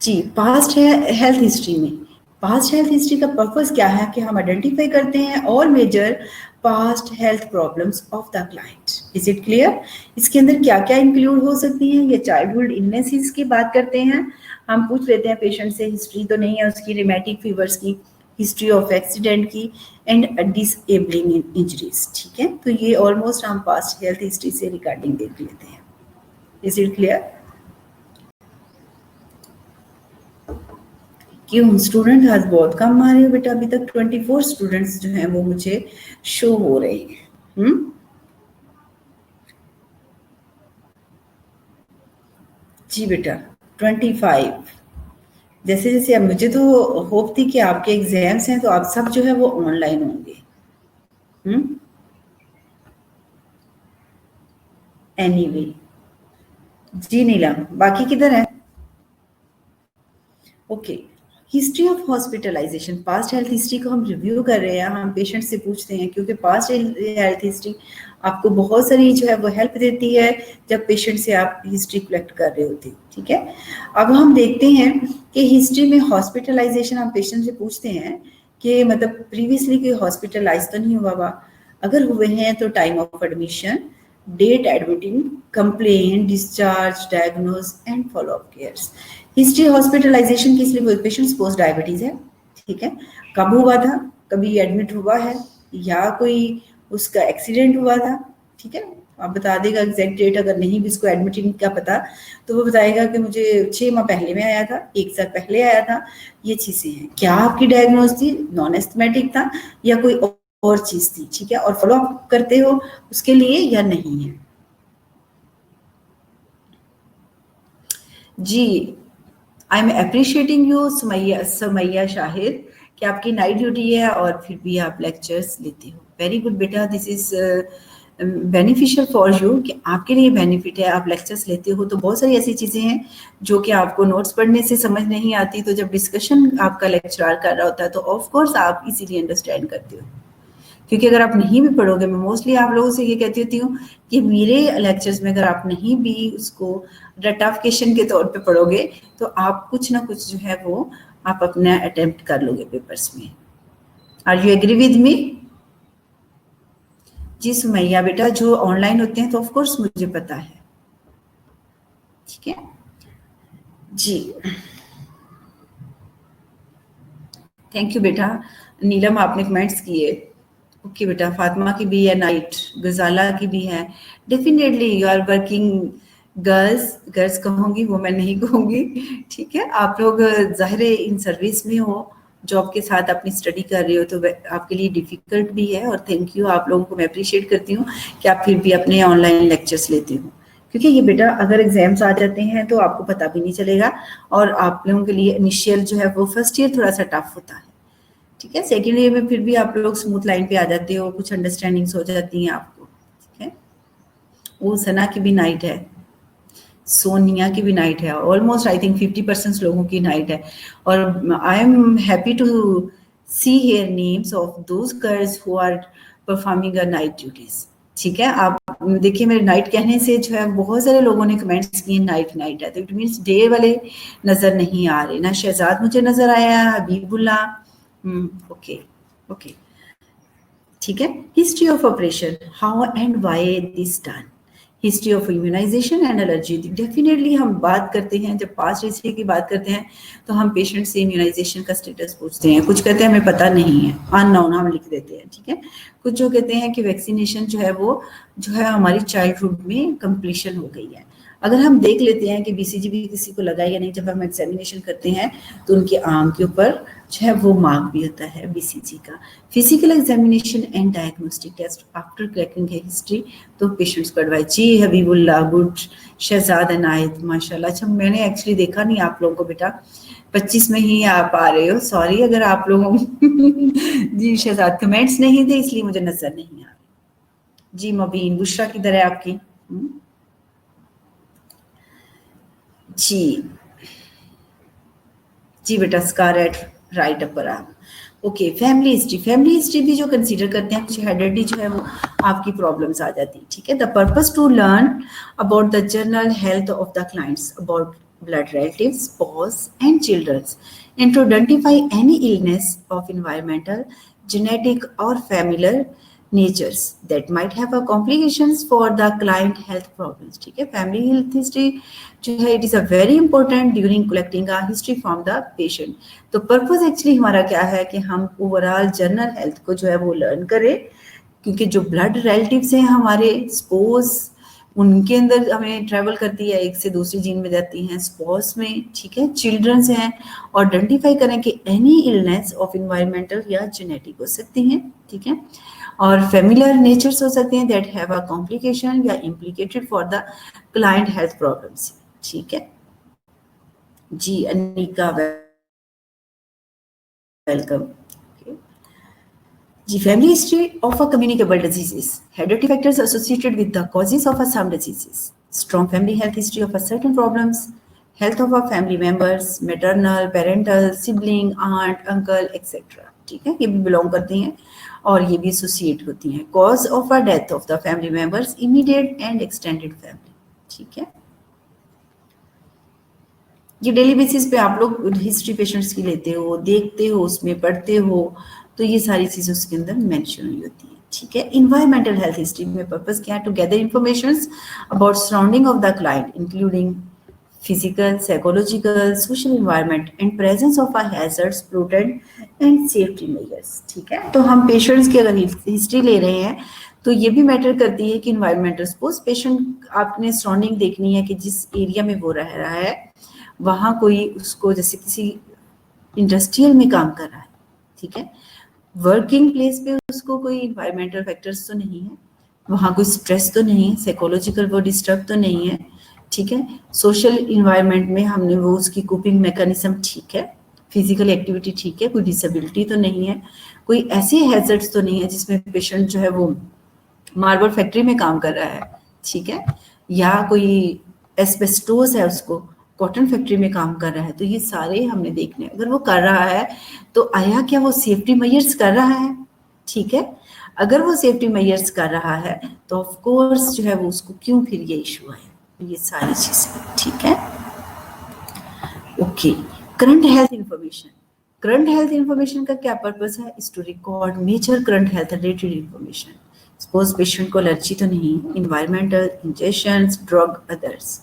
जी, पास्ट है हेल्थ हिस्ट्री में, पास्ट हेल्थ हिस्ट्री का पर्पस क्या है कि हम आइडेंटिफाई करते हैं और major past health problems of the client. Is it clear? इसके अंदर क्या क्या इंक्लूड हो सकती हैं, ये चाइल्डहुड इलनेसेस की बात करते हैं, हम पूछ लेते हैं पेशेंट से, हिस्ट्री तो नहीं है उसकी रिमेटिक फीवर्स की, हिस्ट्री ऑफ एक्सीडेंट की, एंड डिसेबलिंग इंजरीज, ठीक है। तो ये ऑलमोस्ट हम पास्ट हेल्थ हिस्ट्री से रिगार्डिंग देख लेते हैं। Is it clear? क्यों स्टूडेंट आज बहुत कम आ रहे हो बेटा, अभी तक 24 स्टूडेंट्स जो हैं वो मुझे शो हो रहे हैं। जी बेटा 25। जैसे जैसे अब मुझे तो होप थी कि आपके एग्जाम्स हैं तो आप सब जो है वो ऑनलाइन होंगे। एनीवे जी नीलम, बाकी किधर है? Okay, history of hospitalisation, past health history को हम रिव्यू कर रहे हैं, हम पेशेंट से पूछते हैं क्योंकि पास्ट हेल्थ हिस्ट्री आपको बहुत सारी जो है वो हेल्प देती है जब पेशेंट से आप हिस्ट्री कलेक्ट कर रहे होते हैं, ठीक है। अब हम देखते हैं कि हिस्ट्री में हॉस्पिटलाइजेशन हम पेशेंट से पूछते हैं कि मतलब प्रीवियसली कोई हॉस्पिटलाइज तो नहीं हुआ हुआ, अगर हुए हैं तो time of admission, date admitting, complaint, discharge, diagnose and follow up cares. History hospitalisation की, इसलिए पेशेंट सपोज डायबिटीज है, ठीक है, कब हुआ था, कभी एडमिट हुआ है या कोई उसका एक्सीडेंट हुआ था, ठीक है। आप बता देगा एग्जैक्ट डेट, अगर नहीं भी इसको एडमिटिंग का पता तो वो बताएगा कि मुझे 6 माह पहले में आया था, 1 साल पहले आया था, ये चीजें हैं। क्या आपकी डायग्नोज थी, नॉन एस्थमेटिक था या कोई और चीज थी, ठीक है, और फॉलो अप करते हो उसके लिए या नहीं है। जी, आई एम अप्रिशिएटिंग यू समैया शाहिद कि आपकी नाइट ड्यूटी है और फिर भी आप लेक्चर्स लेते हो। वेरी गुड बेटा, this is beneficial for you, कि आपके लिए बेनिफिट है, आप लेक्चर्स लेते हो। तो बहुत सारी ऐसी चीज़ें हैं जो कि आपको नोट्स पढ़ने से समझ नहीं आती, तो जब डिस्कशन आपका लेक्चरार कर रहा होता है तो ऑफ कोर्स आप इजीली अंडरस्टैंड करते हो। क्योंकि अगर आप नहीं भी पढ़ोगे, मैं मोस्टली आप लोगों से ये कहती होती हूँ कि मेरे लेक्चर्स में अगर आप नहीं भी उसको रटाफिकेशन के तौर पे पढ़ोगे तो आप कुछ ना कुछ जो है वो आप अपना अटेम्प्ट कर लोगे पेपर्स में। Are you agree with me? जी सुमैया बेटा, जो ऑनलाइन होते हैं तो ऑफ कोर्स मुझे पता है, ठीक है जी। थैंक यू बेटा। नीलम आपने कमेंट्स किए, ओके बेटा। फातिमा की भी है नाइट, गजाला की भी है। Definitely you are working girls, girls कहूँगी वो मैं नहीं कहूँगी, ठीक है। आप लोग जाहिर है इन सर्विस में हो, जॉब के साथ अपनी स्टडी कर रहे हो, तो आपके लिए डिफिकल्ट भी है। और थैंक यू, आप लोगों को मैं अप्रिशिएट करती हूँ कि आप फिर भी अपने ऑनलाइन लेक्चर्स लेते हो, क्योंकि ये बेटा अगर एग्जाम्स आ जाते हैं तो आपको पता भी नहीं चलेगा, और आप लोगों के लिए इनिशियल जो है वो फर्स्ट ईयर थोड़ा सा टफ होता है, ठीक है। सेकेंड ईयर में फिर भी आप लोग स्मूथ लाइन पे आ जाते हो, कुछ अंडरस्टैंडिंग्स हो जाती हैं आपको, ठीक है। वो सना की भी नाइट है, सोनिया की भी नाइट है, ऑलमोस्ट आई थिंक 50% लोगों की नाइट है। और I am happy to see here names of those girls who are performing a night duties, ठीक है। आप देखिए मेरे नाइट कहने से जो है बहुत सारे लोगों ने कमेंट्स किए नाइट नाइट है, तो इट मीन्स डे वाले नजर नहीं आ रहे ना। शहजाद मुझे नजर आया, हबीबुल्ला, ओके ओके, ठीक है। History of operation, how and why this done, history of immunization and allergy. Definitely हम बात करते हैं, जब पास्ट हिस्ट्री की बात करते हैं तो हम पेशेंट से इम्यूनाइजेशन का स्टेटस पूछते हैं। कुछ कहते हैं हमें पता नहीं है, अननोन हम लिख देते हैं, ठीक है। कुछ जो कहते हैं कि वैक्सीनेशन जो है वो जो है हमारी चाइल्डहुड में कंप्लीशन हो गई है। अगर हम देख लेते हैं कि बीसीजी भी किसी को लगा या नहीं, जब हम एग्जामिनेशन करते हैं तो उनके आर्म के ऊपर जो है वो मार्क भी होता है बीसीजी का। Physical examination and diagnostic test after cracking है हिस्ट्री, तो पेशेंट्स को एडवाइस। जी हबीबुल्ला, गुड। शहजाद अनायत, माशाल्लाह। अच्छा, मैंने एक्चुअली देखा नहीं आप लोगों को बेटा, 25 में ही आप आ रहे हो, सॉरी अगर आप लोगों जी शहजाद कमेंट्स नहीं थे इसलिए मुझे नजर नहीं आ रही। जी मुबीन, बुशरा किधर है आपकी? जी जी बेटा, scarlet right upper arm, okay. Family history, family history भी जो कंसीडर करते हैं, कुछ हेरिडिटी जो है वो आपकी प्रॉब्लम्स आ जाती है, ठीक है। The purpose to learn about the general health of the clients, about blood relatives, spouse, and children, and to identify any illness of environmental, genetic, or familiar natures that might have a complications for the client health problems, ठीक है। Family health history जो है it is a very important during collecting a history from the patient. तो purpose actually हमारा क्या है कि हम ओवरऑल जनरल हेल्थ को जो है वो लर्न करें, क्योंकि जो ब्लड रिलेटिव्स हैं हमारे, स्पोज उनके अंदर हमें ट्रेवल करती है, एक से दूसरी जीन में जाती हैं, स्पॉस में, ठीक है, चिल्ड्रंस हैं, और आइडेंटिफाई करें कि एनी इलनेस ऑफ इन्वायरमेंटल या जेनेटिक हो सकती हैं, ठीक है, और फेमिलियर नेचर्स हो सकते हैं दैट हैव अ कॉम्प्लिकेशन या implicated for the client health problems, ठीक है जी। Anika welcome, The family history of a communicable diseases. Hereditary factors associated with the causes of some diseases. Strong family health history of a certain problems. Health of our family members, maternal, parental, sibling, aunt, uncle, etc. ठीक है, ये भी belong करती हैं और ये भी associate होती हैं. Cause of a death of the family members, immediate and extended family. ठीक है. ये डेली बेसिस पे आप लोग हिस्ट्री पेशेंट्स की लेते हो, देखते हो, उसमें पढ़ते हो, तो ये सारी चीजें उसके अंदर मेंशन हुई होती है. ठीक है. इन्वायरमेंटल हेल्थ हिस्ट्री में पर्पस क्या है? To gather information about surrounding of the client including physical, psychological, social environment and presence of a hazards, prudent and safety measures. ठीक है. तो हम पेशेंट्स की अगर हिस्ट्री ले रहे हैं तो ये भी मैटर करती है कि इन्वायरमेंटल, सपोज पेशेंट आपने सराउंडिंग देखनी है कि जिस एरिया में वो रह रहा है वहाँ कोई उसको जैसे किसी इंडस्ट्रियल में काम कर रहा है. ठीक है. वर्किंग प्लेस पे उसको कोई इन्वायरमेंटल फैक्टर्स तो नहीं है, वहाँ कोई स्ट्रेस तो नहीं है, साइकोलॉजिकल वो डिस्टर्ब तो नहीं है. ठीक है. सोशल इन्वायरमेंट में हमने वो उसकी कोपिंग मैकेनिज्म ठीक है, फिजिकल एक्टिविटी ठीक है, कोई डिसेबिलिटी तो नहीं है, कोई ऐसे हैजर्ड्स तो नहीं है जिसमें पेशेंट जो है वो मार्बल फैक्ट्री में काम कर रहा है. ठीक है. या कोई एस्बेस्टोस है, उसको कॉटन फैक्ट्री में काम कर रहा है. तो ये सारे हमने देखने. अगर वो कर रहा है तो आया क्या वो सेफ्टी मेजर्स कर रहा है? ठीक है. अगर वो सेफ्टी मेजर्स कर रहा है तो ऑफ कोर्स जो है वो उसको क्यों फिर ये इशू है. ये सारी चीजें. ठीक है. Okay. Current health information. Current health information का क्या पर्पस है? Is to record major current health related information. Suppose patient को एलर्जी तो नहीं, environmental, injections, drug, others.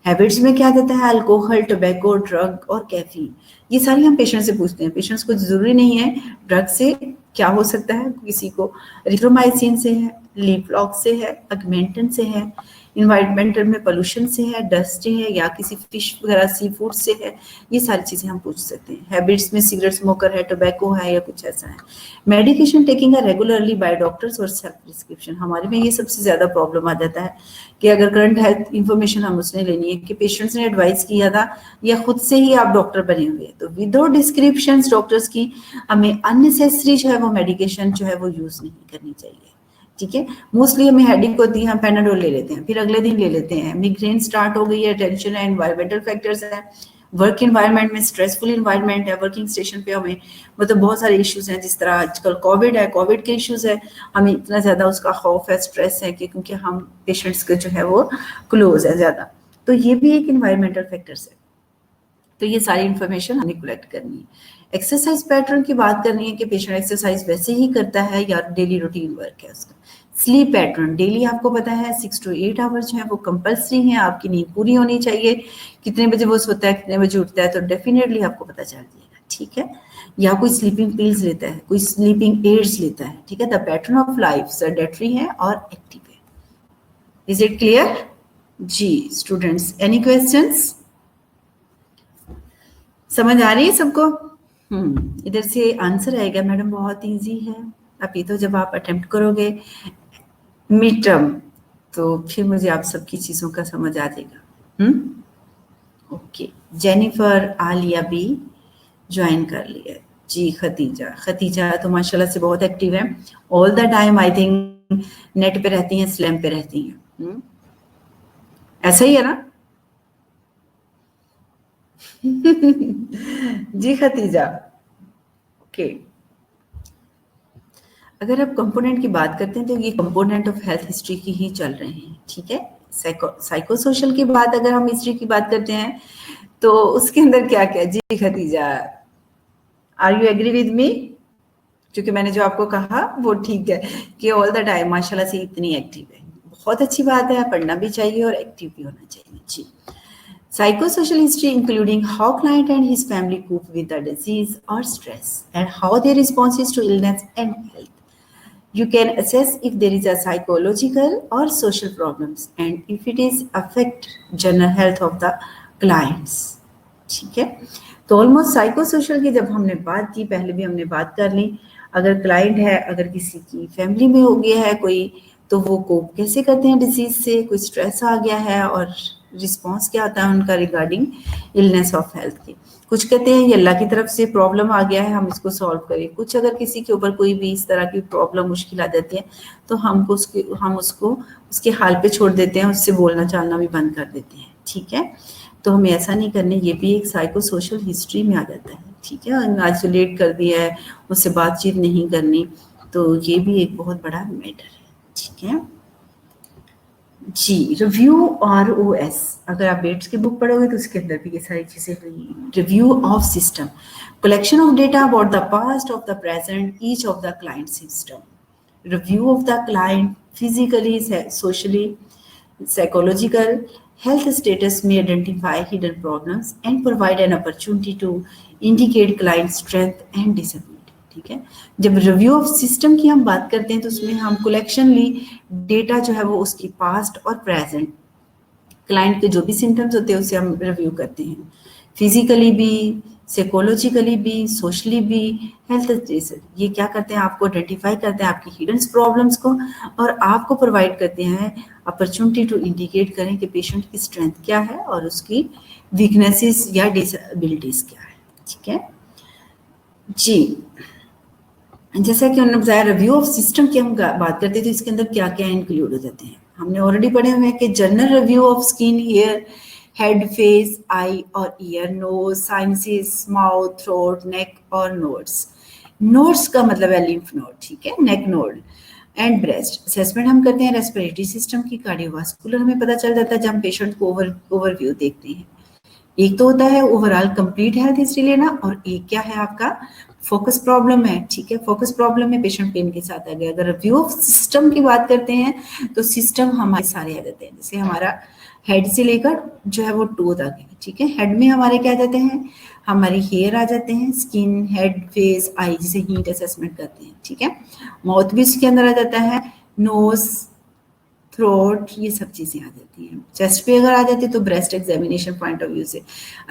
Habits में क्या देता है? अल्कोहल, टोबैको, ड्रग और कैफीन. ये सारी हम पेशेंट से पूछते हैं. पेशेंट्स को जरूरी नहीं है ड्रग से क्या हो सकता है, किसी को रिथ्रोमाइसिन से है, लीवलॉक से है, अगमेंटन से है, इन्वायरमेंटल में पोल्यूशन से है, डस्ट से है, या किसी फिश वगैरह सी फूड से है. ये सारी चीजें हम पूछ सकते हैं. हैबिट्स में सिगरेट स्मोकर है, टोबैको है या कुछ ऐसा है. मेडिकेशन टेकिंग है रेगुलरली बाय डॉक्टर्स और सेल्फ प्रिस्क्रिप्शन. हमारे में ये सबसे ज्यादा प्रॉब्लम आ जाता है कि अगर करंट हेल्थ इंफॉर्मेशन हम उसने लेनी है कि पेशेंट्स ने एडवाइस किया था या खुद से ही आप डॉक्टर बने हुए, तो विदाउट डिस्क्रिप्शन डॉक्टर्स की हमें अननेसेसरी जो है वो मेडिकेशन जो है वो यूज नहीं करनी चाहिए. ठीक है. मोस्टली हमें हेडेक होती है, हम पेनाडोल ले लेते हैं, फिर अगले दिन ले लेते हैं. मिग्रेन स्टार्ट हो गई है, टेंशन है, एनवायरमेंटल फैक्टर्स है, वर्क इन्वायरमेंट में स्ट्रेसफुल इन्वायरमेंट है, वर्किंग स्टेशन पे हमें मतलब बहुत सारे इश्यूज हैं. जिस तरह आजकल कोविड है, कोविड के इश्यूज है, हमें इतना ज्यादा उसका खौफ है, स्ट्रेस है कि क्योंकि हम पेशेंट्स के जो है वो क्लोज है ज्यादा, तो ये भी एक इन्वायरमेंटल फैक्टर्स है. तो ये सारी इंफॉर्मेशन हमें कलेक्ट करनी है. एक्सरसाइज पैटर्न की बात करनी है कि पेशेंट एक्सरसाइज वैसे ही करता है या डेली रूटीन वर्क है उसका. स्लीप पैटर्न डेली आपको पता है 6 to 8 आवर्स जो है वो कंपल्सरी है. आपकी नींद पूरी होनी चाहिए. कितने बजे वो सोता है, कितने बजे उठता है, तो डेफिनेटली आपको पता चल जाएगा. ठीक है. या कोई स्लीपिंग पिल्स लेता है, कोई स्लीपिंग एड्स लेता है. ठीक है. The pattern of life sedentary है और एक्टिव है. Is it clear? जी स्टूडेंट्स, एनी क्वेश्चंस? समझ आ रही है सबको? इधर से आंसर आएगा मैडम बहुत इजी है. अब ये तो जब आप अटेम्प्ट करोगे मिड टर्म तो फिर मुझे आप सबकी चीजों का समझ आ जाएगा. ओके. जेनिफर आलिया भी ज्वाइन कर लिया. जी खतीजा, खतीजा तो माशाल्लाह से बहुत एक्टिव है. All the time I think net पे रहती हैं, स्लैम पे रहती हैं. ऐसा ही है ना? जी खतीजा. ओके. अगर आप कंपोनेंट की बात करते हैं तो ये कंपोनेंट ऑफ हेल्थ हिस्ट्री की ही चल रहे हैं. ठीक है. साइकोसोशल की बात अगर हम हिस्ट्री की बात करते हैं तो उसके अंदर क्या क्या. जी Khatija, are you agree with me? क्योंकि मैंने जो आपको कहा वो ठीक है कि ऑल द टाइम माशाल्लाह से इतनी एक्टिव है. बहुत अच्छी बात है, पढ़ना भी चाहिए और एक्टिव भी होना चाहिए. जी. Psychosocial history including how client and his family cope with the disease or stress and how their responses to illness and health. You can assess if there is a psychological or social problems and if it is affect general health of the clients. ठीक है. तो almost psychosocial की जब हमने बात की, पहले भी हमने बात कर ली. अगर क्लाइंट है, अगर किसी की फैमिली में हो गया है कोई, तो वो कोप कैसे करते हैं डिजीज से, कोई स्ट्रेस आ गया है और रिस्पॉन्स क्या आता है उनका रिगार्डिंग इलनेस ऑफ हेल्थ की. कुछ कहते हैं ये अल्लाह की तरफ से प्रॉब्लम आ गया है, हम इसको सॉल्व करें। कुछ अगर किसी के ऊपर कोई भी इस तरह की प्रॉब्लम मुश्किल आ जाती है तो हम उसको उसके हाल पे छोड़ देते हैं, उससे बोलना चालना भी बंद कर देते हैं। ठीक है, तो हमें ऐसा नहीं करने, ये भी एक साइको सोशल हिस्ट्री में आ जाता है। ठीक है, आइसोलेट कर दिया है, उससे बातचीत नहीं करनी, तो ये भी एक बहुत बड़ा मैटर है। ठीक है जी। रिव्यू ROS, अगर आप बेट्स की बुक पढ़ोगे तो उसके अंदर भी ये सारी चीजें हुई। Review of system, collection of data about the past of the present each of the client system, review of the client physically, socially, psychological health status may identify hidden problems and provide an opportunity to indicate client strength and disability। ठीक है, जब review of system की हम बात करते हैं तो उसमें हम कलेक्शनली डेटा जो है वो उसकी पास्ट और प्रेजेंट क्लाइंट के जो भी सिम्टम्स होते हैं उसे हम रिव्यू करते हैं, फिजिकली भी, साइकोलॉजिकली भी, सोशली भी, हेल्थ जैसे ये क्या करते हैं, आपको आइडेंटिफाई करते हैं आपकी हिडन प्रॉब्लम्स को, और आपको प्रोवाइड करते हैं अपॉर्चुनिटी टू इंडिकेट करें कि पेशेंट की स्ट्रेंथ क्या है और उसकी वीकनेसेस या डिसेबिलिटीज क्या है। ठीक है जी, जैसा कि उन्होंने बताया रिव्यू ऑफ सिस्टम की हम बात करते हैं तो इसके अंदर क्या क्या इंक्लूड हो जाते हैं। हमने ऑलरेडी पढ़े हुए हैं कि general review of skin, hair, head, face, eye और ear, nose, sinuses, mouth, throat, neck और नोड्स। नोड्स का मतलब है लिम्फ नोड, ठीक है, नेक नोड एंड ब्रेस्ट। असेसमेंट हम करते हैं रेस्पिरेटरी सिस्टम की, कार्डियोवास्कुलर हमें पता चल जाता है जब हम पेशेंट को ओवरव्यू देखते हैं। एक तो होता है ओवरऑल कंप्लीट हेल्थ हिस्ट्री लेना, और एक क्या है आपका फोकस प्रॉब्लम है। ठीक है, फोकस प्रॉब्लम में पेशेंट पेन के साथ आ गया। अगर रिव्यू ऑफ सिस्टम की बात करते हैं तो सिस्टम हमारे सारे आ जाते हैं, जैसे हमारा हेड से लेकर जो है वो टो तक है। ठीक है, हेड में हमारे क्या आ जाते हैं, हमारे हेयर आ जाते हैं, स्किन, हेड, फेस, आई, जिसे हीट असेसमेंट करते हैं। ठीक है, माउथ भी इसके अंदर आ जाता है, नोज, थ्रोट, ये सब चीजें आ जाती हैं। चेस्ट पे अगर आ जाती है तो breast examination point of view से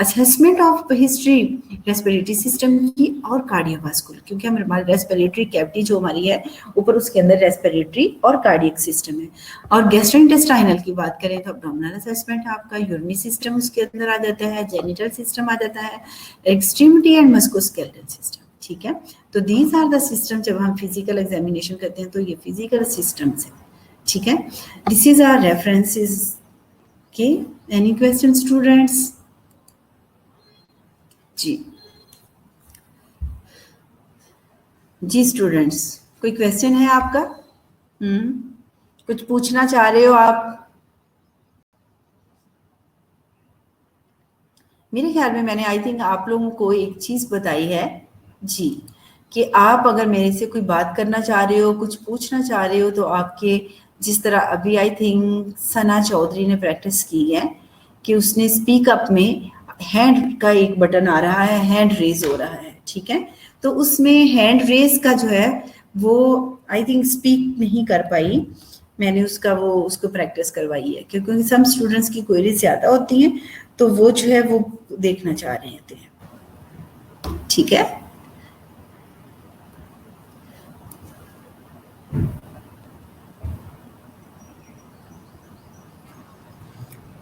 assessment of history respiratory system की और कार्डियोवास्कुलर, क्योंकि हमारी रेस्पिरेटरी कैविटी जो हमारी है ऊपर, उसके अंदर रेस्पिरेटरी और कार्डियक सिस्टम है। और गैस्ट्रोइंटेस्टाइनल की बात करें तो अब्डोमिनल असेसमेंट है आपका, यूरिनरी सिस्टम उसके अंदर आ जाता है, जेनिटल सिस्टम आ जाता है, एक्सट्रीमिटी एंड मस्कुलोस्केलेटल सिस्टम। ठीक है, तो दीज आर द सिस्टम। जब हम फिजिकल एग्जामिनेशन करते हैं तो ये फिजिकल सिस्टम्स है। ठीक है, दिस इज आर रेफरेंसेस के। Any question students? जी जी स्टूडेंट्स, कोई क्वेश्चन है आपका? कुछ पूछना चाह रहे हो आप? मेरे ख्याल में मैंने आई थिंक आप लोगों को एक चीज बताई है जी, कि आप अगर मेरे से कोई बात करना चाह रहे हो, कुछ पूछना चाह रहे हो, तो आपके जिस तरह अभी आई थिंक सना चौधरी ने प्रैक्टिस की है कि उसने स्पीक अप में हैंड का एक बटन आ रहा है, हैंड रेज हो रहा है। ठीक है, तो उसमें हैंड रेज का जो है वो आई थिंक स्पीक नहीं कर पाई, मैंने उसको प्रैक्टिस करवाई है, क्योंकि सम स्टूडेंट्स की क्वेरीज ज्यादा होती हैं तो वो जो है वो देखना चाह रहे होते हैं। ठीक है,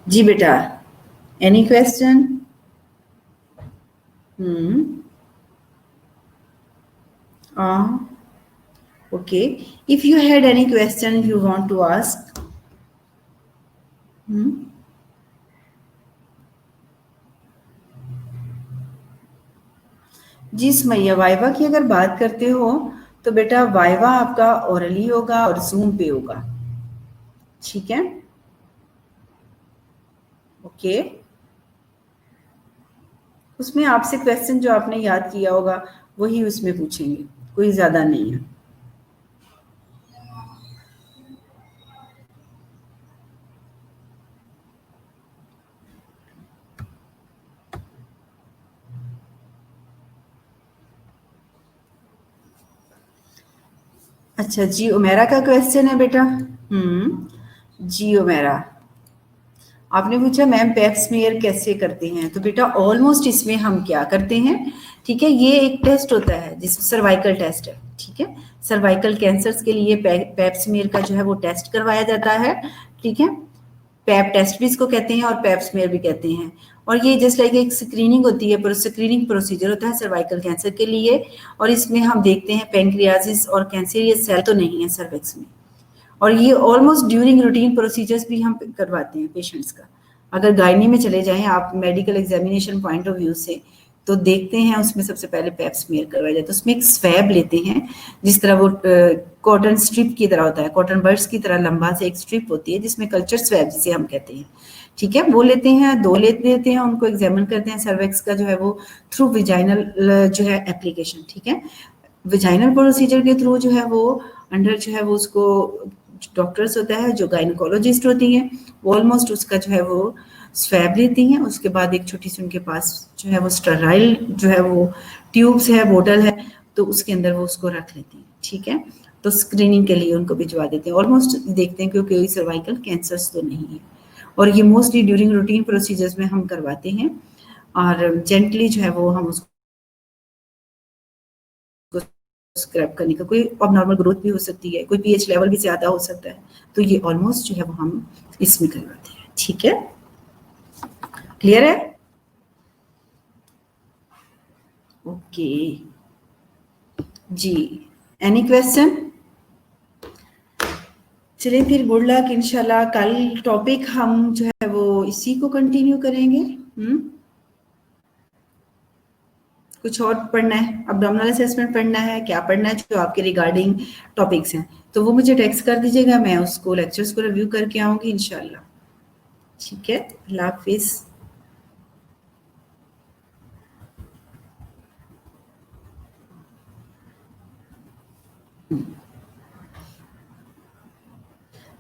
जी बेटा, any question? Okay, if you had any question you want to ask? जी सुमैया, वाइवा की अगर बात करते हो तो बेटा वाइवा आपका ओरली होगा और जूम पे होगा। ठीक है, ओके, उसमें आपसे क्वेश्चन जो आपने याद किया होगा वही उसमें पूछेंगे, कोई ज्यादा नहीं है। अच्छा, जी उमेरा का क्वेश्चन है बेटा। जी उमेरा, आपने पूछा मैम पेप स्मीयर कैसे करते हैं, तो बेटा ऑलमोस्ट इसमें हम क्या करते हैं, ठीक है, ये एक टेस्ट होता है जिसमें सर्वाइकल टेस्ट है। ठीक है, सर्वाइकल कैंसर्स के लिए पेप स्मीयर का जो है वो टेस्ट करवाया जाता है। ठीक है, पैप टेस्ट भी इसको कहते हैं और पैप स्मेयर भी कहते हैं। और ये जस्ट लाइक एक स्क्रीनिंग होती है, स्क्रीनिंग प्रोसीजर होता है सर्वाइकल कैंसर के लिए। और इसमें हम देखते हैं पेनक्रियासिस और कैंसरियस सेल तो नहीं है सर्विक्स में। और ये ऑलमोस्ट ड्यूरिंग रूटीन प्रोसीजर्स भी हम करवाते हैं पेशेंट्स का। अगर गायनी में चले जाएं आप medical examination point of view से, तो देखते हैं उसमें सबसे पहले पैप स्मीयर करवाया जाता है। उसमें एक स्वैब लेते हैं, जिस तरह वो कॉटन स्ट्रिप की तरह होता है, कॉटन बर्ड्स की तरह लंबा से एक स्ट्रिप होती है जिसमें कल्चर स्वैब जिसे हम कहते हैं, ठीक है, वो लेते हैं, 2 लेते हैं, उनको एग्जामिन करते हैं सर्विक्स का जो है वो थ्रू विजाइनल जो है एप्लीकेशन, ठीक है। विजाइनल प्रोसीजर के थ्रू जो है वो अंडर जो है वो उसको डॉक्टर्स होता है जो गायनोकोलॉजिस्ट होती हैं, वो ऑलमोस्ट उसका जो है वो स्वैब लेती हैं। उसके बाद एक छोटी सी उनके पास जो है वो स्टराइल जो है वो ट्यूब्स है, बोतल है, तो उसके अंदर वो उसको रख लेती हैं, ठीक है। तो स्क्रीनिंग के लिए उनको भिजवा देते हैं, ऑलमोस्ट देखते हैं क्योंकि कोई सर्वाइकल कैंसर्स तो नहीं है। और ये मोस्टली ड्यूरिंग रूटीन प्रोसीजर्स में हम करवाते हैं। और जेंटली जो है वो हम उसको स्क्रैप करने का, कोई अबनॉर्मल ग्रोथ भी हो सकती है, कोई पीएच लेवल भी ज़्यादा हो सकता है, तो ये ऑलमोस्ट जो है वो हम इसमें करवाते हैं, ठीक है। क्लियर है? ओके जी, एनी क्वेश्चन? चलिए फिर गुड लक, इंशाल्लाह कल टॉपिक हम जो है वो इसी को कंटिन्यू करेंगे। कुछ और पढ़ना है, अब्डोमिनल असेसमेंट पढ़ना है, क्या पढ़ना है जो आपके रिगार्डिंग टॉपिक्स हैं, तो वो मुझे टेक्स्ट कर दीजिएगा, मैं उसको लेक्चर्स को रिव्यू करके आऊँगी इंशाल्लाह, ठीक है। अल्लाह हाफिज़।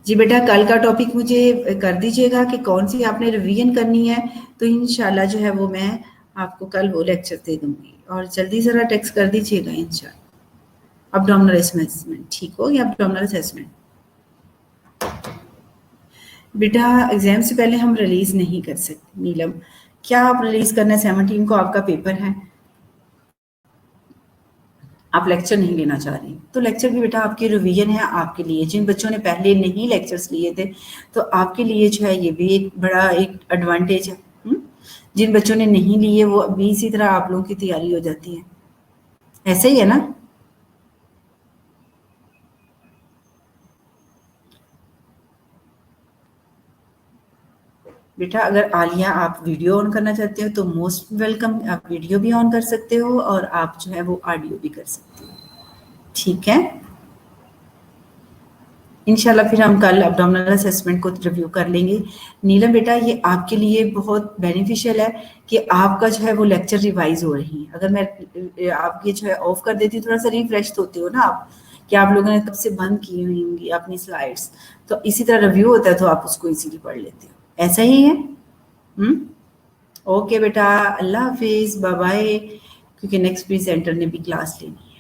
जी बेटा, कल का टॉपिक मुझे कर दीजिएगा कि कौन सी आपने रिवीजन करनी है, तो इंशाल्लाह जो है वो मैं आपको कल वो लेक्चर दे दूंगी। और जल्दी ज़रा टेक्स्ट कर दीजिएगा इंशाल्लाह। अब्डोमिनल असेसमेंट ठीक हो गया? अब्डोमिनल असेसमेंट बेटा एग्जाम से पहले हम रिलीज नहीं कर सकते नीलम। क्या आप रिलीज करना है? 17 को आपका पेपर है, आप लेक्चर नहीं लेना चाह रही, तो लेक्चर भी बेटा आपकी रिवीजन है आपके लिए। जिन बच्चों ने पहले नहीं लेक्चर्स लिए थे, तो आपके लिए जो है ये भी एक बड़ा एक एडवांटेज है। जिन बच्चों ने नहीं लिए वो अभी इसी तरह आप लोगों की तैयारी हो जाती है, ऐसे ही है ना? बेटा अगर आलिया आप वीडियो ऑन करना चाहते हो तो मोस्ट वेलकम, आप वीडियो भी ऑन कर सकते हो और आप जो है वो ऑडियो भी कर सकते हो, ठीक है। इंशाल्लाह फिर हम कल अब्डोमिनल असेसमेंट को रिव्यू कर लेंगे। नीलम बेटा ये आपके लिए बहुत बेनिफिशियल है कि आपका जो है वो लेक्चर रिवाइज हो रही है। अगर मैं आपकी जो है ऑफ कर देती हूँ, थोड़ा सा रिफ्रेश होते हो ना आप, कि आप लोगों ने तब से बंद की हुई होंगी अपनी स्लाइड्स, तो इसी तरह रिव्यू होता है तो आप उसको इजीली पढ़ लेते हो, ऐसा ही है। ओके बेटा, अल्लाह हाफिज, बाय बाय, क्योंकि नेक्स्ट प्रेजेंटर ने भी क्लास लेनी है।